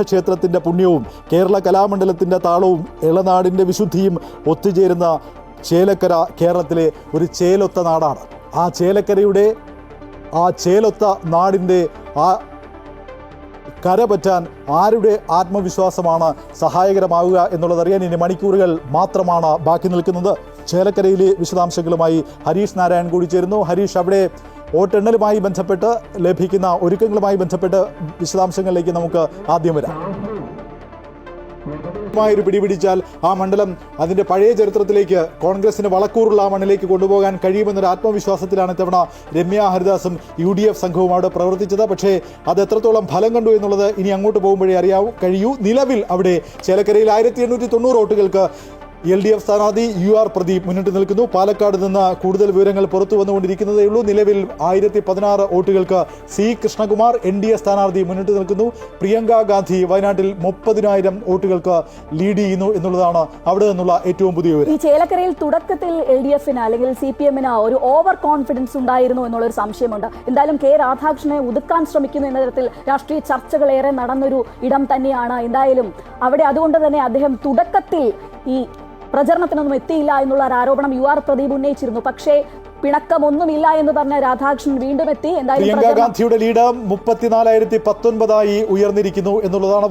ക്ഷേത്രത്തിൻ്റെ പുണ്യവും കേരള കലാമണ്ഡലത്തിൻ്റെ താളവും ഇളനാടിൻ്റെ വിശുദ്ധിയും ഒത്തുചേരുന്ന ചേലക്കര കേരളത്തിലെ ഒരു ചേലൊത്ത നാടാണ്. ആ ചേലക്കരയുടെ ആ ചേലൊത്ത നാടിൻ്റെ ആ കരപറ്റാൻ ആരുടെ ആത്മവിശ്വാസമാണ് സഹായകരമാവുക എന്നുള്ളതറിയാൻ ഇനി മണിക്കൂറുകൾ മാത്രമാണ് ബാക്കി നിൽക്കുന്നത്. ചേലക്കരയിലെ വിശദാംശങ്ങളുമായി ഹരീഷ് നാരായൺ കൂടി ചേരുന്നു. ഹരീഷ്, അവിടെ വോട്ടെണ്ണലുമായി ബന്ധപ്പെട്ട് ലഭിക്കുന്ന ഒരുക്കങ്ങളുമായി ബന്ധപ്പെട്ട് വിശദാംശങ്ങളിലേക്ക് നമുക്ക് ആദ്യം വരാം. ഒരു പിടിപിടിച്ചാൽ ആ മണ്ഡലം അതിൻ്റെ പഴയ ചരിത്രത്തിലേക്ക്, കോൺഗ്രസിന് വളക്കൂറുള്ള ആ മണ്ണിലേക്ക് കൊണ്ടുപോകാൻ കഴിയുമെന്നൊരു ആത്മവിശ്വാസത്തിലാണ് ഇത്തവണ രമ്യ ഹരിദാസും UDF സംഘവും അവിടെ പ്രവർത്തിച്ചത്. പക്ഷേ അത് എത്രത്തോളം ഫലം കണ്ടു എന്നുള്ളത് ഇനി അങ്ങോട്ട് പോകുമ്പോഴേ കഴിയൂ. നിലവിൽ അവിടെ ചേലക്കരയിൽ 1890 വോട്ടുകൾക്ക് LDF സ്ഥാനാർത്ഥി UR പ്രദീപ് മുന്നിട്ട് നിൽക്കുന്നു. പാലക്കാട് നിന്ന് കൂടുതൽ വിവരങ്ങൾ പുറത്തു വന്നുകൊണ്ടിരിക്കുന്നതേ ഉള്ളൂ. നിലവിൽ 1016 വോട്ടുകൾക്ക് C കൃഷ്ണകുമാർ NDA സ്ഥാനാർത്ഥി മുന്നിട്ട് നിൽക്കുന്നു. പ്രിയങ്ക ഗാന്ധി വയനാട്ടിൽ 30,000 വോട്ടുകൾക്ക് ലീഡ് ചെയ്യുന്നു എന്നുള്ളതാണ് അവിടെ നിന്നുള്ള ഏറ്റവും പുതിയ വിവരം. ഈ ചേലക്കരയിൽ തുടക്കത്തിൽ LDFന് അല്ലെങ്കിൽ CPM ഒരു ഓവർ കോൺഫിഡൻസ് ഉണ്ടായിരുന്നു എന്നുള്ളൊരു സംശയമുണ്ട്. എന്തായാലും K രാധാകൃഷ്ണനെ ഒതുക്കാൻ ശ്രമിക്കുന്നു എന്ന തരത്തിൽ രാഷ്ട്രീയ ചർച്ചകളേറെ നടന്നൊരു ഇടം തന്നെയാണ്. എന്തായാലും അവിടെ അതുകൊണ്ട് തന്നെ അദ്ദേഹം തുടക്കത്തിൽ ഈ പ്രചരണത്തിനൊന്നും എത്തിയില്ല എന്നുള്ള ഒരു ആരോപണം UR പ്രദീപ് ഉന്നയിച്ചിരുന്നു. പക്ഷേ പിണക്കമൊന്നുമില്ല എന്ന് പറഞ്ഞ രാധാകൃഷ്ണൻ വീണ്ടും എത്തി. എന്തായാലും പ്രിയങ്ക ഗാന്ധിയുടെ ലീഡ് 34,019 ഉയർന്നിരിക്കുന്നു എന്നുള്ളതാണ്.